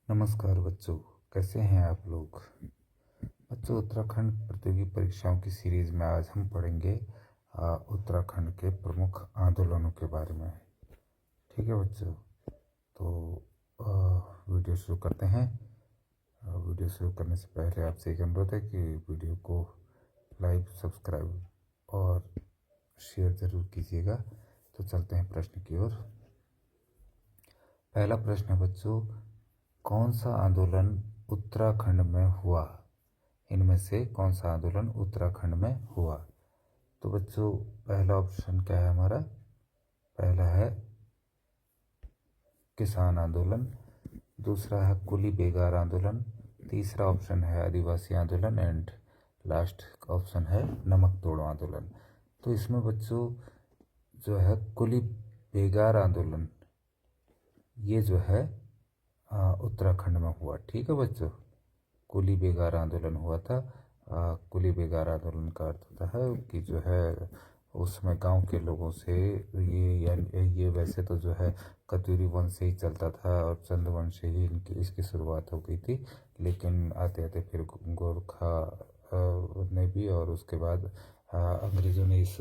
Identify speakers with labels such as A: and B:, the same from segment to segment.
A: नमस्कार बच्चों, कैसे हैं आप लोग। बच्चों, उत्तराखंड प्रतियोगी परीक्षाओं की सीरीज में आज हम पढ़ेंगे उत्तराखंड के प्रमुख आंदोलनों के बारे में। ठीक है बच्चों, तो वीडियो शुरू करते हैं। वीडियो शुरू करने से पहले आपसे एक अनुरोध है कि वीडियो को लाइक, सब्सक्राइब और शेयर ज़रूर कीजिएगा। तो चलते हैं प्रश्न की ओर। पहला प्रश्न है बच्चों, कौन सा आंदोलन उत्तराखंड में हुआ? इनमें से कौन सा आंदोलन उत्तराखंड में हुआ? तो बच्चों, पहला ऑप्शन क्या है हमारा? पहला है किसान आंदोलन, दूसरा है कुली बेगार आंदोलन, तीसरा ऑप्शन है आदिवासी आंदोलन एंड लास्ट ऑप्शन है नमक तोड़ो आंदोलन। तो इसमें बच्चों जो है कुली बेगार आंदोलन, ये जो है उत्तराखंड में हुआ। ठीक है बच्चों, कुली बेगार आंदोलन हुआ था। कुली बेगार आंदोलन का अर्थ होता है कि जो है उसमें गांव के लोगों से ये वैसे तो जो है कत्यूरी वंश से ही चलता था और चंद वंश से ही इसकी शुरुआत हो गई थी, लेकिन आते आते फिर गोरखा ने भी और उसके बाद अंग्रेज़ों ने इस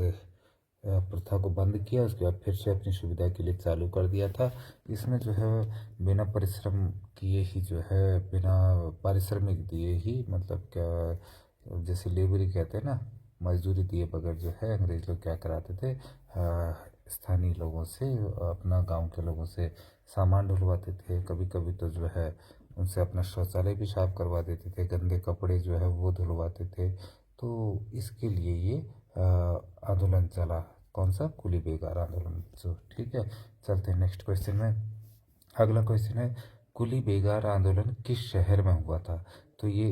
A: प्रथा को बंद किया। उसके बाद फिर से अपनी सुविधा के लिए चालू कर दिया था। इसमें जो है बिना परिश्रम किए ही जो है, बिना पारिश्रमिक दिए ही, मतलब क्या जैसे लेबरी कहते हैं ना, मजदूरी दिए बगैर जो है अंग्रेज लोग क्या कराते थे, स्थानीय लोगों से, अपना गांव के लोगों से सामान ढुलवाते थे। कभी कभी तो जो है उनसे अपना शौचालय भी साफ करवा देते थे, गंदे कपड़े जो है वो धुलवाते थे। तो इसके लिए ये आंदोलन चला। कौन सा? कुली बेगार आंदोलन। जो ठीक है, चलते हैं नेक्स्ट क्वेश्चन में। अगला क्वेश्चन है, कुली बेगार आंदोलन किस शहर में हुआ था? तो ये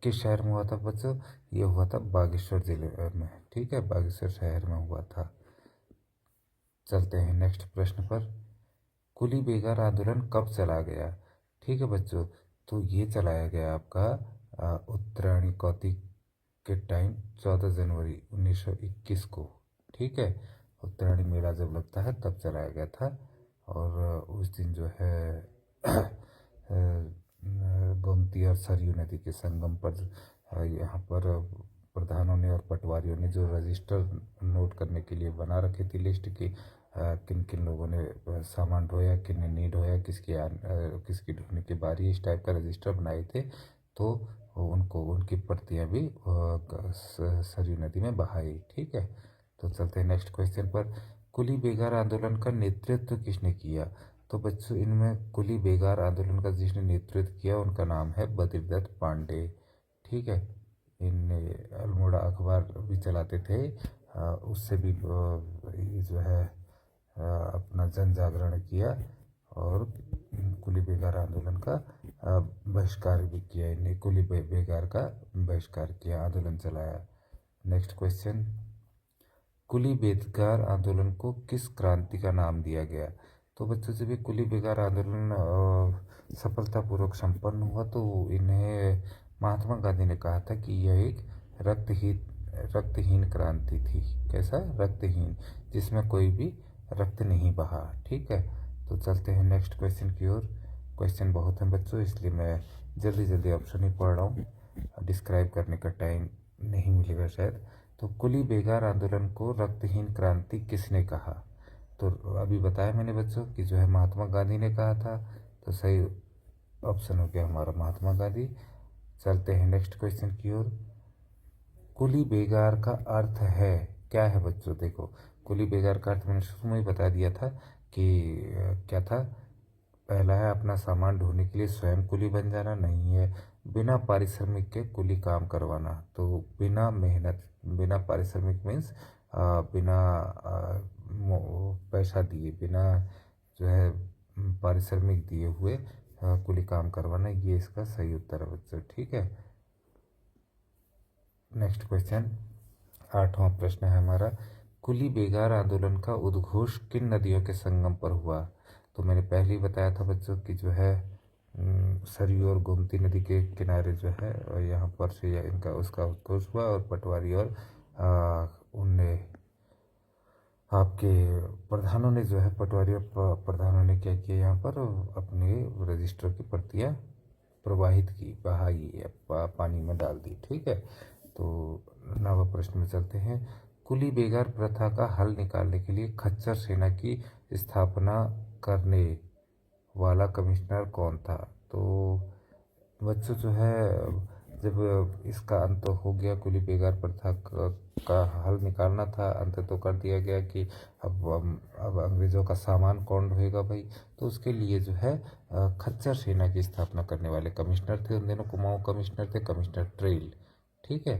A: किस शहर में हुआ था बच्चों? ये हुआ था बागेश्वर जिले में। ठीक है, बागेश्वर शहर में हुआ था। चलते हैं नेक्स्ट प्रश्न पर। कुली बेगार आंदोलन कब चला गया? ठीक है बच्चों, तो ये चलाया गया आपका उत्तरायणी कौतिक के टाइम 14 जनवरी 1921 को। ठीक है, उत्तरायणी मेला जब लगता है तब चलाया गया था। और उस दिन जो है गोमती और सरयू नदी के संगम पर यहाँ पर प्रधानों ने और पटवारियों ने जो रजिस्टर नोट करने के लिए बना रखी थी लिस्ट की, किन किन लोगों ने सामान ढोया, किन ने नहीं ढोया, किसकी ढोने की बारी, इस टाइप का रजिस्टर बनाए थे। तो उनको उनकी प्रतियां भी सरयू नदी में बहाई। ठीक है, तो चलते हैं नेक्स्ट क्वेश्चन पर। कुली बेगार आंदोलन का नेतृत्व किसने किया? तो बच्चों, इनमें कुली बेगार आंदोलन का जिसने नेतृत्व किया उनका नाम है बद्रीदत्त पांडे। ठीक है, इन अल्मोड़ा अखबार भी चलाते थे। उससे भी ये जो है अपना जन जागरण किया और कुली बेगार आंदोलन का बहिष्कार भी किया। इन्हें कुली बेगार का बहिष्कार किया, आंदोलन चलाया। नेक्स्ट क्वेश्चन, कुली बेगार आंदोलन को किस क्रांति का नाम दिया गया? तो बच्चों, जब ये कुली बेगार आंदोलन सफलतापूर्वक संपन्न हुआ तो इन्हें महात्मा गांधी ने कहा था कि यह एक रक्तहीन क्रांति थी। कैसा? रक्तहीन, जिसमें कोई भी रक्त नहीं बहा। ठीक है, तो चलते हैं नेक्स्ट क्वेश्चन की ओर। क्वेश्चन बहुत हैं बच्चों, इसलिए मैं जल्दी जल्दी ऑप्शन ही पढ़ रहा हूँ, डिस्क्राइब करने का टाइम नहीं मिलेगा शायद। तो कुली बेगार आंदोलन को रक्तहीन क्रांति किसने कहा? तो अभी बताया मैंने बच्चों कि जो है महात्मा गांधी ने कहा था। तो सही ऑप्शन हो गया हमारा महात्मा गांधी। चलते हैं नेक्स्ट क्वेश्चन की ओर। कुली बेगार का अर्थ है क्या है बच्चों? देखो, कुली बेगार का अर्थ मैंने शुरू में ही बता दिया था कि क्या था। पहला है अपना सामान ढोने के लिए स्वयं कुली बन जाना, नहीं है बिना पारिश्रमिक के कुली काम करवाना। तो बिना मेहनत, बिना पारिश्रमिक मीन्स बिना पैसा दिए, बिना जो है पारिश्रमिक दिए हुए कुली काम करवाना, ये इसका सही उत्तर है बच्चों। ठीक है, नेक्स्ट क्वेश्चन, 8वां प्रश्न है हमारा, कुली बेगार आंदोलन का उद्घोष किन नदियों के संगम पर हुआ? तो मैंने पहले ही बताया था बच्चों कि जो है सरयू और गोमती नदी के किनारे जो है और यहाँ पर से इनका उसका उद्घोष हुआ और पटवारी और उनने आपके प्रधानों ने जो है पटवारी प्रधानों ने क्या किया, यहाँ पर अपने रजिस्टर की प्रतियां प्रवाहित की, बहाई या पानी में डाल दी। ठीक है, तो 9वें प्रश्न में चलते हैं। कुली बेगार प्रथा का हल निकालने के लिए खच्चर सेना की स्थापना करने वाला कमिश्नर कौन था? तो बच्चों जो है, जब इसका अंत हो गया, कुली बेगार प्रथा का हल निकालना था, अंत तो कर दिया गया कि अब अंग्रेज़ों का सामान कौन ढोएगा भाई, तो उसके लिए जो है खच्चर सेना की स्थापना करने वाले कमिश्नर थे उन दिनों, कुमाऊं कमिश्नर थे, कमिश्नर ट्रेल। ठीक है,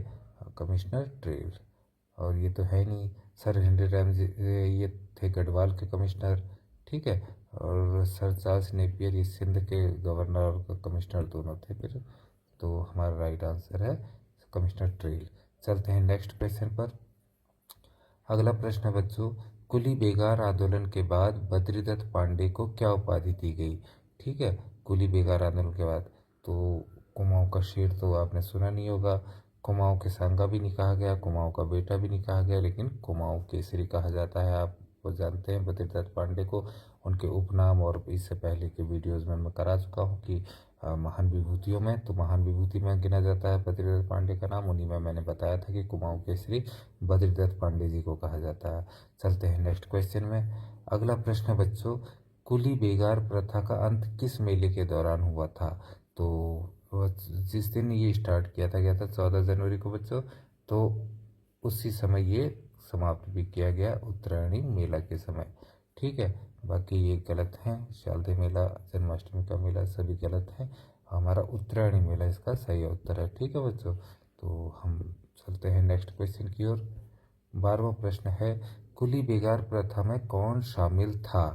A: कमिश्नर ट्रेल। और ये तो है नहीं, सर हेनरी रैमजे ये थे गढ़वाल के कमिश्नर। ठीक है, और सर चार्ल्स नेपियर ये सिंध के गवर्नर और कमिश्नर दोनों थे फिर। तो हमारा राइट आंसर है कमिश्नर ट्रेल। चलते हैं नेक्स्ट क्वेश्चन पर। अगला प्रश्न है बच्चों, कुली बेगार आंदोलन के बाद बद्रीदत्त पांडे को क्या उपाधि दी गई? ठीक है, कुली बेगार आंदोलन के बाद तो कुमाऊं का शेर तो आपने सुना नहीं होगा, कुमाऊं के सांगा भी नहीं कहा गया, कुमाऊं का बेटा भी नहीं कहा गया, लेकिन कुमाऊं केसरी कहा जाता है। आप जानते हैं बद्रीदत्त पांडे को, उनके उपनाम और इससे पहले के वीडियोज़ में मैं करा चुका हूँ कि महान विभूतियों में, तो महान विभूति में गिना जाता है बद्रीदत्त पांडे का नाम। उन्हीं में मैंने बताया था कि कुमाऊं केसरी बद्रीदत्त पांडे जी को कहा जाता है। चलते हैं नेक्स्ट क्वेश्चन में। अगला प्रश्न बच्चों, कुली बेगार प्रथा का अंत किस मेले के दौरान हुआ था? तो जिस दिन ये स्टार्ट किया था गया था 14 जनवरी को बच्चों, तो उसी समय ये समाप्त भी किया गया, उत्तरायणी मेला के समय। ठीक है, बाकी ये गलत हैं, शारदीय मेला, जन्माष्टमी का मेला सभी गलत हैं, हमारा उत्तरायणी मेला इसका सही उत्तर है। ठीक है बच्चों, तो हम चलते हैं नेक्स्ट क्वेश्चन की ओर। 12वां प्रश्न है, कुली बेगार प्रथा में कौन शामिल था?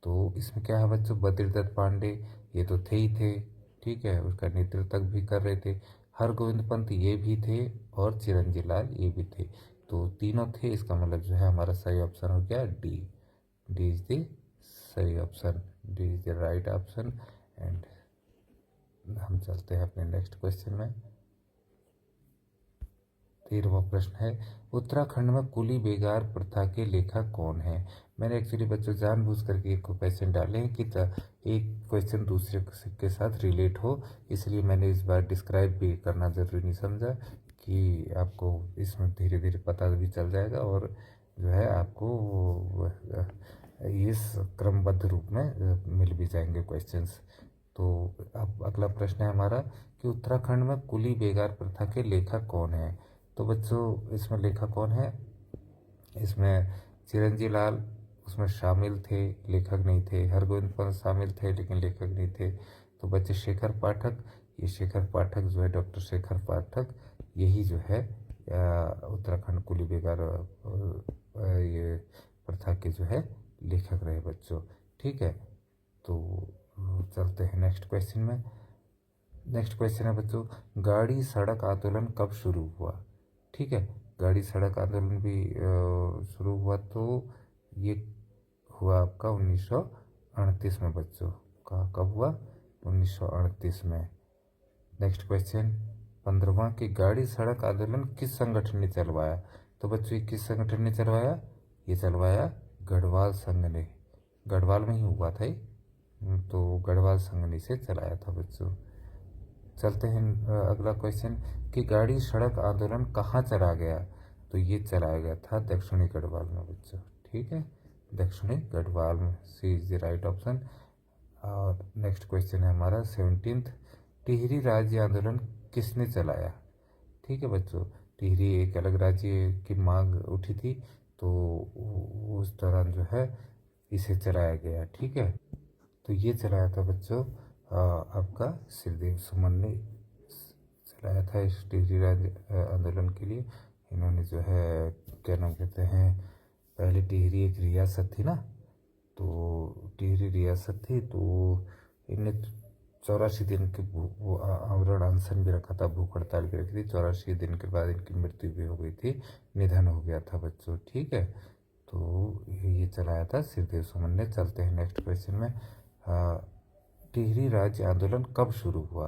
A: तो इसमें क्या है बच्चों, बद्रीदत्त पांडे ये तो थे ही थे। ठीक है, उसका नेतृत्व भी कर रहे थे। हरगोविंद पंत ये भी थे, और चिरंजीव लाल ये भी थे, तो तीनों थे। इसका मतलब जो है हमारा सही ऑप्शन हो गया डी। डी इज द सही option, D is the right option. And हम चलते हैं अपने नेक्स्ट क्वेश्चन में। 13वां प्रश्न है, उत्तराखंड में कुली बेगार प्रथा के लेखक कौन है? मैंने एक्चुअली बच्चों जानबूझ करके एक क्वेश्चन डाले हैं कि एक क्वेश्चन दूसरे के साथ रिलेट हो, इसलिए मैंने इस बार डिस्क्राइब भी करना ज़रूरी नहीं समझा कि आपको इसमें धीरे धीरे पता भी चल जाएगा, और जो है आपको इस क्रमबद्ध रूप में मिल भी जाएंगे क्वेश्चंस। तो अब अगला प्रश्न है हमारा कि उत्तराखंड में कुली बेगार प्रथा के लेखक कौन है? तो बच्चों इसमें लेखक कौन है, इसमें चिरंजीव लाल उसमें शामिल थे, लेखक नहीं थे। हरगोविंद पंत शामिल थे लेकिन लेखक नहीं थे। तो बच्चे शेखर पाठक, ये शेखर पाठक जो है, डॉक्टर शेखर पाठक, यही जो है उत्तराखंड कुली बेगार ये प्रथा के जो है लेखक रहे बच्चों। ठीक है, तो चलते हैं नेक्स्ट क्वेश्चन में। नेक्स्ट क्वेश्चन है बच्चों, गाड़ी सड़क आंदोलन कब शुरू हुआ? ठीक है, गाड़ी सड़क आंदोलन भी शुरू हुआ, तो ये हुआ आपका 1938 में बच्चों। कब हुआ? 1938 में। नेक्स्ट क्वेश्चन 15वां कि गाड़ी सड़क आंदोलन किस संगठन ने चलवाया? तो बच्चों ये किस संगठन ने चलवाया? ये चलवाया गढ़वाल संघ ने, गढ़वाल में ही हुआ था ये, तो गढ़वाल संघ ने इसे चलाया था बच्चों। चलते हैं अगला क्वेश्चन कि गाड़ी सड़क आंदोलन कहाँ चला गया? तो ये चलाया गया था दक्षिणी गढ़वाल में बच्चों। ठीक है, दक्षिणी गढ़वाल में, सी इज द राइट ऑप्शन। और नेक्स्ट क्वेश्चन है हमारा 17th, टिहरी राज्य आंदोलन किसने चलाया? ठीक है बच्चों, टिहरी एक अलग राज्य की मांग उठी थी, तो उस दौरान जो है इसे चलाया गया। ठीक है, तो ये चलाया था बच्चों आपका श्रीदेव सुमन ने चलाया था इस टिहरी राज्य आंदोलन के लिए। इन्होंने जो है क्या नाम कहते हैं, पहले टिहरी एक रियासत थी ना, तो टिहरी रियासत थी, तो इनने 84 दिन के वो आवरण अनशन भी रखा था, भूख हड़ताल भी रखी थी। 84 दिन के बाद इनकी मृत्यु भी हो गई थी, निधन हो गया था बच्चों। ठीक है, तो ये चलाया था श्रीदेव सुमन ने। चलते हैं नेक्स्ट क्वेश्चन में। टिहरी राज्य आंदोलन कब शुरू हुआ?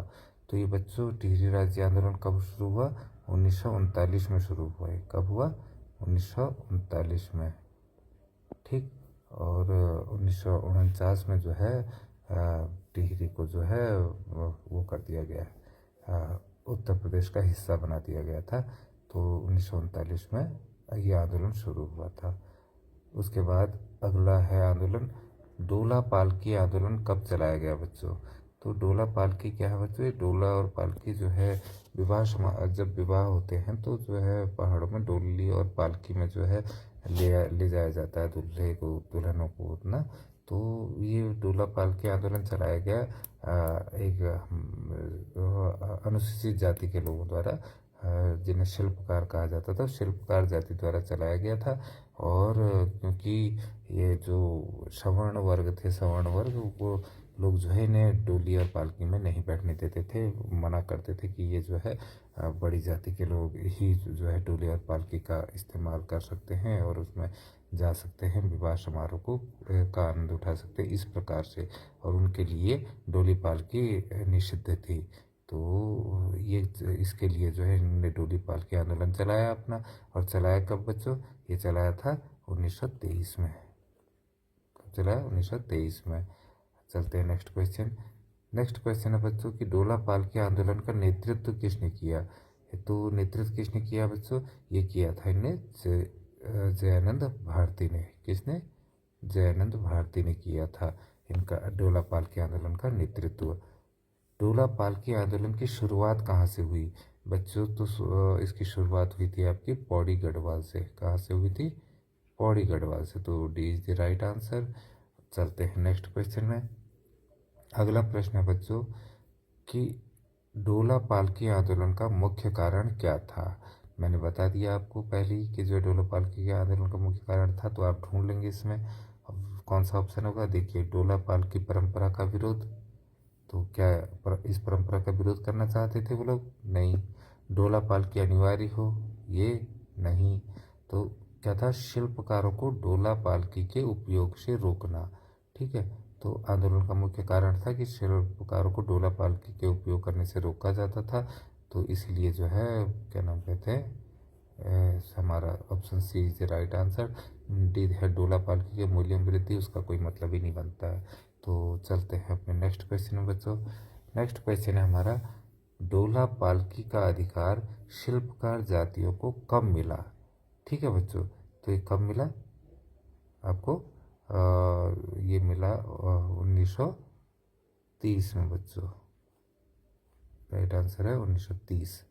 A: तो ये बच्चों टिहरी राज्य आंदोलन कब शुरू हुआ? 1939 में शुरू हुआ है। कब हुआ? 1939 में। ठीक। और 1949 में जो है टिहरी को जो है वो कर दिया गया, उत्तर प्रदेश का हिस्सा बना दिया गया था। तो 1939 में ये आंदोलन शुरू हुआ था। उसके बाद अगला है आंदोलन डोला पालकी आंदोलन कब चलाया गया बच्चों? तो डोला पालकी क्या है बच्चों? ये डोला और पालकी जो है जब विवाह होते हैं तो जो है पहाड़ों में डोली और पालकी में जो है ले जाया जाता है दूल्हे को, दुल्हनों को ना। तो ये डोला पालकी आंदोलन चलाया गया एक अनुसूचित जाति के लोगों द्वारा, जिन्हें शिल्पकार कहा जाता था, शिल्पकार जाति द्वारा चलाया गया था। और क्योंकि ये जो सवर्ण वर्ग थे, सवर्ण वर्ग, वो लोग जो है इन्हें डोली और पालकी में नहीं बैठने देते थे, मना करते थे कि ये जो है बड़ी जाति के लोग ही जो है डोली और पालकी का इस्तेमाल कर सकते हैं और उसमें जा सकते हैं, विवाह समारोह को का आनंद उठा सकते हैं इस प्रकार से। और उनके लिए डोली पालकी निषिद्ध थी। तो ये इसके लिए जो है इन्होंने डोली पालकी आंदोलन चलाया अपना। और चलाया कब बच्चों? ये चलाया था 1923 में। कब चलाया? 1923 में। चलते हैं नेक्स्ट क्वेश्चन। नेक्स्ट क्वेश्चन है बच्चों कि डोला पालकी आंदोलन का नेतृत्व किसने किया? तो नेतृत्व किसने किया बच्चों? ये किया था इन्हें जयानंद भारती ने। किसने? जयानंद भारती ने किया था इनका डोला पालकी आंदोलन का नेतृत्व। डोला पालकी आंदोलन की शुरुआत कहाँ से हुई बच्चों? तो इसकी शुरुआत हुई थी आपकी पौड़ी गढ़वाल से। कहाँ से हुई थी? पौड़ी गढ़वाल से। तो D is the right answer. चलते हैं नेक्स्ट क्वेश्चन में। अगला प्रश्न है बच्चों कि डोला पालकी आंदोलन का मुख्य कारण क्या था? मैंने बता दिया आपको पहले ही कि जो डोला पालकी के आंदोलन का मुख्य कारण था, तो आप ढूंढ लेंगे इसमें। अब कौन सा ऑप्शन होगा? देखिए, डोला पालकी परंपरा का विरोध। तो क्या इस परंपरा का विरोध करना चाहते थे वो लोग? नहीं। डोला पालकी अनिवार्य हो? ये नहीं। तो क्या था? शिल्पकारों को डोला पालकी के उपयोग से रोकना। ठीक है। तो आंदोलन का मुख्य कारण था कि शिल्पकारों को डोला पालकी के उपयोग करने से रोका जाता था। तो इसलिए जो है क्या नाम कहते हैं, हमारा option C is the right answer. D है डोला पालकी के मूल्य में वृद्धि, उसका कोई मतलब ही नहीं बनता है। तो चलते हैं अपने नेक्स्ट क्वेश्चन में बच्चों। नेक्स्ट क्वेश्चन है हमारा डोला पालकी का अधिकार शिल्पकार जातियों को कब मिला? ठीक है बच्चों। तो ये कब मिला आपको? ये मिला 1930 में बच्चों। राइट आंसर है 1930।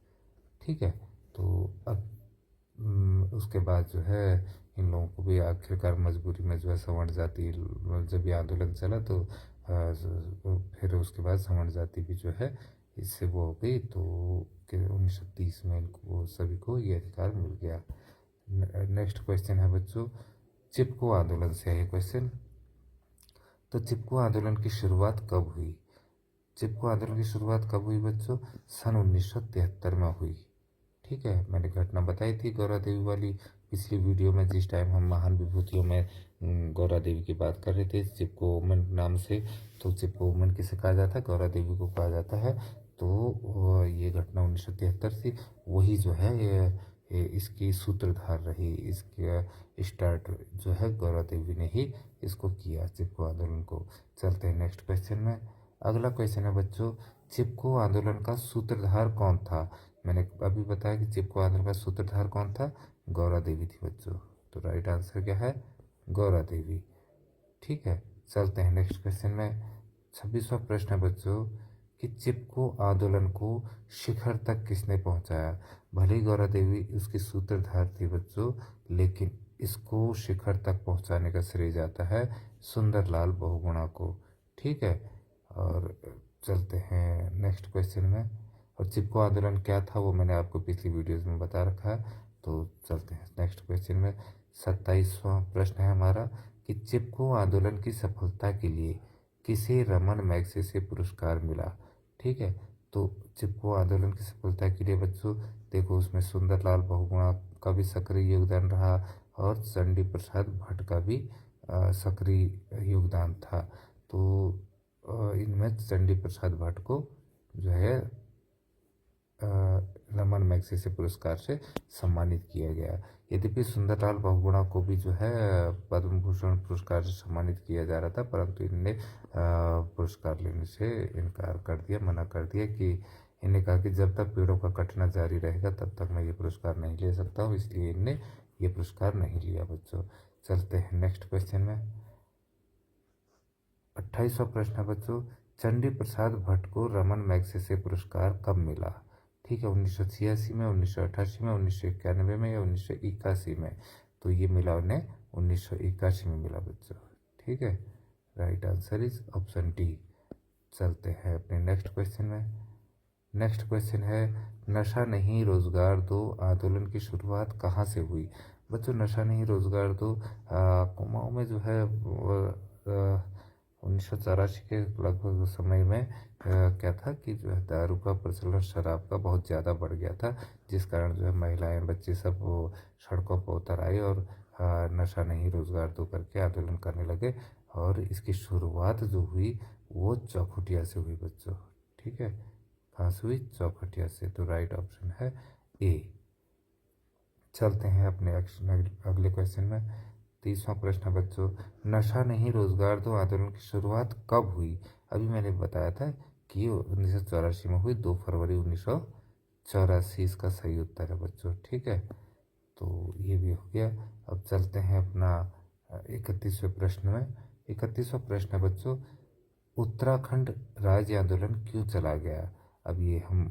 A: ठीक है। तो अब उसके बाद जो है इन लोगों को भी आखिरकार मजबूरी में जो है सवर्ण जाति, जब ये आंदोलन चला तो फिर उसके बाद सवर्ण जाति भी जो है इससे वो हो गई। तो 1930 में इनको सभी को ये अधिकार मिल गया। नेक्स्ट क्वेश्चन है बच्चों चिपको आंदोलन से है क्वेश्चन। तो चिपको आंदोलन की शुरुआत कब हुई? चिपको आंदोलन की शुरुआत कब हुई बच्चों? सन 1973 में हुई। ठीक है। मैंने घटना बताई थी गौरा देवी वाली पिछली वीडियो में, जिस टाइम हम महान विभूतियों में गौरा देवी की बात कर रहे थे चिपको वुमन नाम से। तो चिपको वुमन किसे कहा जाता है? गौरा देवी को कहा जाता है। तो ये घटना 1973 थी। वही जो है ये इसकी सूत्रधार रही, इसके स्टार्ट जो है गौरा देवी ने ही इसको किया, चिपको आंदोलन को। चलते हैं नेक्स्ट क्वेश्चन में। अगला क्वेश्चन है बच्चों चिपको आंदोलन का सूत्रधार कौन था? मैंने अभी बताया कि चिपको आंदोलन का सूत्रधार कौन था? गौरा देवी थी बच्चों। तो राइट आंसर क्या है? गौरा देवी। ठीक है। चलते हैं नेक्स्ट क्वेश्चन में। 26वां प्रश्न है बच्चों कि चिपको आंदोलन को शिखर तक किसने पहुंचाया? भले ही गौरा देवी उसकी सूत्रधार थी बच्चों, लेकिन इसको शिखर तक पहुंचाने का श्रेय जाता है सुंदरलाल बहुगुणा को। ठीक है। और चलते हैं नेक्स्ट क्वेश्चन में। और चिपको आंदोलन क्या था वो मैंने आपको पिछली वीडियोज़ में बता रखा है। तो चलते हैं नेक्स्ट क्वेश्चन में। 27वां प्रश्न है हमारा कि चिपको आंदोलन की सफलता के लिए किसे रमन मैग्सेसे पुरस्कार मिला? ठीक है। तो चिपको आंदोलन की सफलता के लिए बच्चों देखो उसमें सुंदरलाल बहुगुणा का भी सक्रिय योगदान रहा और चंडी प्रसाद भट्ट का भी सक्रिय योगदान था। तो इनमें चंडी प्रसाद भट्ट को जो है रमन मैग्सेसे पुरस्कार से सम्मानित किया गया। यद्यपि सुंदरलाल बहुगुणा को भी जो है पद्म भूषण पुरस्कार से सम्मानित किया जा रहा था, परंतु इनने पुरस्कार लेने से इनकार कर दिया, मना कर दिया कि इन्हें कहा कि जब तक पेड़ों का कटना जारी रहेगा तब तक मैं ये पुरस्कार नहीं ले सकता हूँ, इसलिए इनने ये पुरस्कार नहीं लिया। बच्चों चलते हैं नेक्स्ट क्वेश्चन में। 28वां प्रश्न है बच्चों, चंडी प्रसाद भट्ट को रमन मैग्सेसे पुरस्कार कब मिला? ठीक है, 1986 में, 1988 में, 1991 में या 1981 में? तो ये मिला उन्हें 1981 में मिला बच्चों। ठीक है, right answer is option D. चलते हैं अपने नेक्स्ट क्वेश्चन में। नेक्स्ट क्वेश्चन है, नशा नहीं रोजगार दो आंदोलन की शुरुआत कहाँ से हुई? बच्चों नशा नहीं रोजगार दो कुमाऊं में जो है 1984 के लगभग समय में क्या था कि जो है दारू का प्रचलन, शराब का बहुत ज़्यादा बढ़ गया था, जिस कारण जो है महिलाएं, बच्चे सब वो सड़कों पर उतर आए और नशा नहीं रोजगार दो करके आंदोलन करने लगे। और इसकी शुरुआत जो हुई वो चौखुटिया से हुई बच्चों। ठीक है, कहाँ से हुई? चौखुटिया से। तो राइट ऑप्शन है ए। चलते हैं अपने अगले क्वेश्चन में। 30वां प्रश्न बच्चों, नशा नहीं रोजगार दो आंदोलन की शुरुआत कब हुई? अभी मैंने बताया था कि 1984 में हुई, 2 फरवरी 1984 इसका सही उत्तर है बच्चों। ठीक है, तो ये भी हो गया। अब चलते हैं अपना 31वें प्रश्न में। 31वां प्रश्न है बच्चों, उत्तराखंड राज्य आंदोलन क्यों चला गया? अब ये हम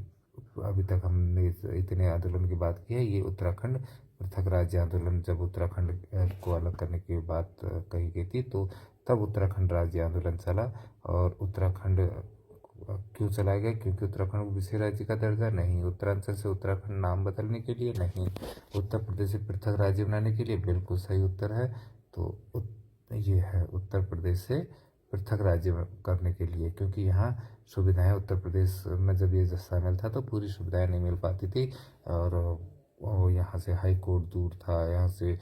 A: अभी तक हमने इतने आंदोलन की बात की है, ये उत्तराखंड पृथक राज्य आंदोलन, जब उत्तराखंड को अलग करने की बात कही गई थी तो तब उत्तराखंड राज्य आंदोलन चला। और उत्तराखंड क्यों चला गया? क्योंकि उत्तराखंड को विशेष राज्य का दर्जा नहीं, उत्तरांचल से उत्तराखंड नाम बदलने के लिए नहीं, उत्तर प्रदेश से पृथक राज्य बनाने के लिए। बिल्कुल सही उत्तर है। तो ये है उत्तर प्रदेश से पृथक राज्य करने के लिए, क्योंकि यहाँ सुविधाएं, उत्तर प्रदेश में जब ये शामिल था तो पूरी सुविधाएं नहीं मिल पाती थी। और यहाँ से हाई कोर्ट दूर था, यहाँ से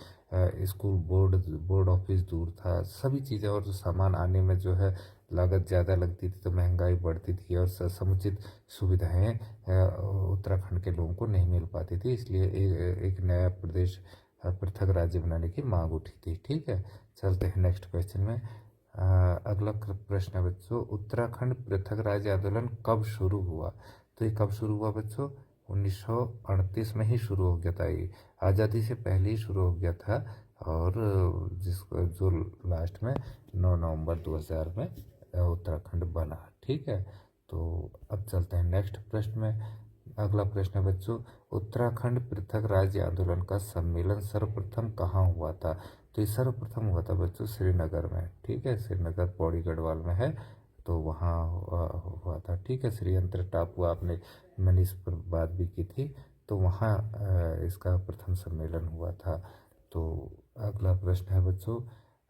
A: स्कूल बोर्ड ऑफिस दूर था, सभी चीज़ें, और जो सामान आने में जो है लागत ज़्यादा लगती थी, तो महंगाई बढ़ती थी और समुचित सुविधाएं उत्तराखंड के लोगों को नहीं मिल पाती थी। इसलिए एक नया प्रदेश, पृथक राज्य बनाने की मांग उठी थी। ठीक है, चलते हैं नेक्स्ट क्वेश्चन में। अगला प्रश्न है बच्चों, उत्तराखंड पृथक राज्य आंदोलन कब शुरू हुआ? तो ये कब शुरू हुआ बच्चों? 1938 में ही शुरू हो गया था। ये आज़ादी से पहले ही शुरू हो गया था, और जो लास्ट में 9 नवंबर 2000 में उत्तराखंड बना। ठीक है, तो अब चलते हैं नेक्स्ट प्रश्न में। अगला प्रश्न है बच्चों, उत्तराखंड पृथक राज्य आंदोलन का सम्मेलन सर्वप्रथम कहाँ हुआ था? तो ये सर्वप्रथम हुआ था बच्चों श्रीनगर में। ठीक है, श्रीनगर पौड़ी गढ़वाल में है, तो वहाँ हुआ था। ठीक है, श्रीयंत्र टापू, आपने मैंने इस पर बात भी की थी, तो वहाँ इसका प्रथम सम्मेलन हुआ था। तो अगला प्रश्न है बच्चों,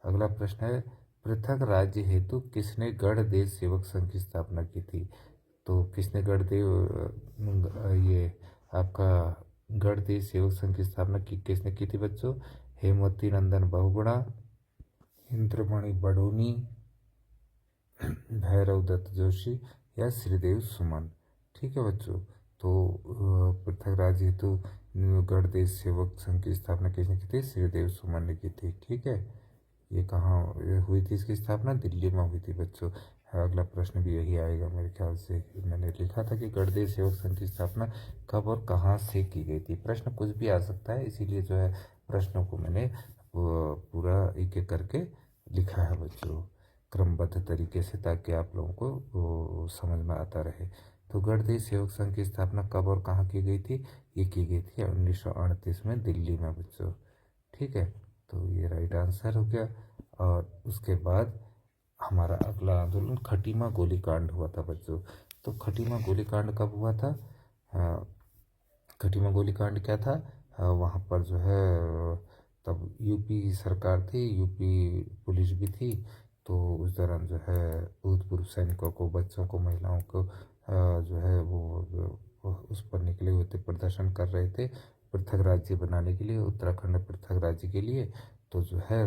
A: अगला प्रश्न है, पृथक राज्य हेतु किसने गढ़देव सेवक संघ की स्थापना की थी? तो किसने ये आपका गढ़देव सेवक संघ की स्थापना किसने की थी बच्चों? हेमवती नंदन बहुगुणा, इंद्रमणि बडोनी, भैरव दत्त जोशी या श्रीदेव सुमन? ठीक है बच्चों, तो पृथक राज्य हेतु गढ़देव सेवक संघ की स्थापना किसने की थी? श्रीदेव सुमन ने की थी। ठीक है, ये कहाँ हुई थी इसकी स्थापना? दिल्ली में हुई थी बच्चों। अगला प्रश्न भी यही आएगा मेरे ख्याल से। मैंने लिखा था कि गढ़देव सेवक संघ की स्थापना कब और कहाँ से की गई थी। प्रश्न कुछ भी आ सकता है, इसीलिए जो है प्रश्नों को मैंने पूरा एक एक करके लिखा है बच्चों, क्रमबद्ध तरीके से, ताकि आप लोगों को समझ में आता रहे। तो गढ़देव सेवक संघ की स्थापना कब और कहाँ की गई थी? ये की गई थी 1938 में दिल्ली में बच्चों। ठीक है, तो ये राइट आंसर हो गया। और उसके बाद हमारा अगला आंदोलन खटीमा गोलीकांड हुआ था बच्चों। तो खटीमा गोलीकांड कब हुआ था? खटीमा गोलीकांड क्या था? वहाँ पर जो है तब यूपी सरकार थी, यूपी पुलिस भी थी, तो उस दौरान जो है भूतपूर्व सैनिकों को, बच्चों को, महिलाओं को जो है वो उस पर निकले हुए थे, प्रदर्शन कर रहे थे पृथक राज्य बनाने के लिए, उत्तराखंड पृथक राज्य के लिए। तो जो है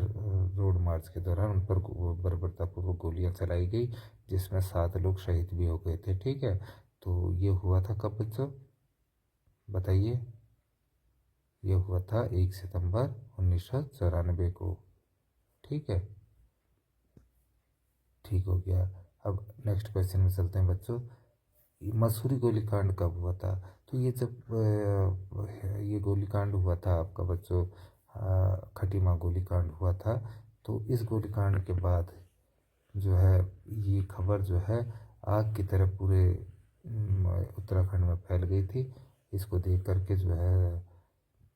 A: रोड मार्च के दौरान उन पर बर्बरतापूर्वक गोलियां चलाई गई, जिसमें 7 लोग शहीद भी हो गए थे। ठीक है, तो ये हुआ था कब बच्चों? बताइए। ये हुआ था 1 सितंबर 1994 को। ठीक है, ठीक हो गया। अब नेक्स्ट क्वेश्चन में चलते हैं बच्चों। मसूरी गोलीकांड कब हुआ था? तो ये जब ये गोलीकांड हुआ था आपका बच्चों, खटीमा गोलीकांड हुआ था। तो इस गोलीकांड के बाद जो है ये खबर जो है आग की तरह पूरे उत्तराखंड में फैल गई थी। इसको देख करके जो है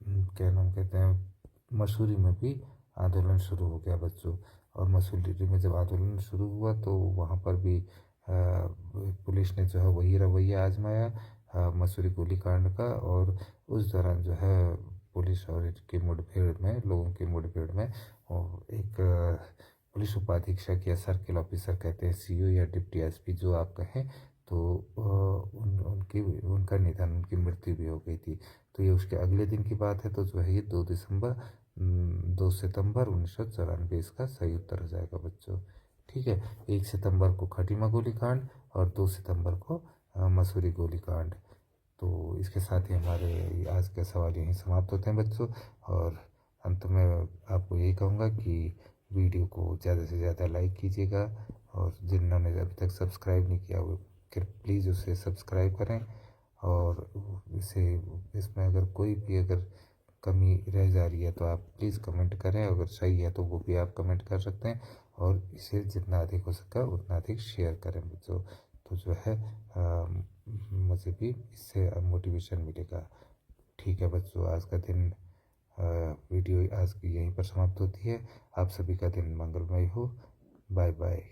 A: क्या नाम कहते हैं, मसूरी में भी आंदोलन शुरू हो गया बच्चों। और मसूरी में जब आंदोलन शुरू हुआ तो वहाँ पर भी पुलिस ने जो है वही रवैया आजमाया, मसूरी गोलीकांड का। और उस दौरान जो है पुलिस और इनकी मुठभेड़ में, लोगों की मुठभेड़ में, और एक पुलिस उपाधीक्षक या सर्किल ऑफिसर कहते हैं, सीओ या डिप्टी एसपी जो आप कहें, तो उनका निधन, उनकी मृत्यु भी हो गई थी। तो ये उसके अगले दिन की बात है। तो जो है ये 2 सितंबर 1994 इसका सही उत्तर हो जाएगा बच्चों। ठीक है, 1 सितंबर को खटीमा गोलीकांड और 2 सितंबर को मसूरी गोलीकांड। तो इसके साथ ही हमारे आज के सवाल यहीं समाप्त होते हैं बच्चों। और अंत में आपको यही कहूँगा कि वीडियो को ज़्यादा से ज़्यादा लाइक कीजिएगा, और जिन्होंने अभी तक सब्सक्राइब नहीं किया वो प्लीज़ उसे सब्सक्राइब करें। और इसे इसमें अगर कोई भी अगर कमी रह जा रही है तो आप प्लीज़ कमेंट करें, अगर सही है तो वो भी आप कमेंट कर सकते हैं। और इसे जितना अधिक हो सका उतना अधिक शेयर करें बच्चों। तो जो है मुझे भी इससे मोटिवेशन मिलेगा। ठीक है बच्चों, आज का दिन वीडियो आज की यहीं पर समाप्त होती है। आप सभी का दिन मंगलमय हो। Bye bye.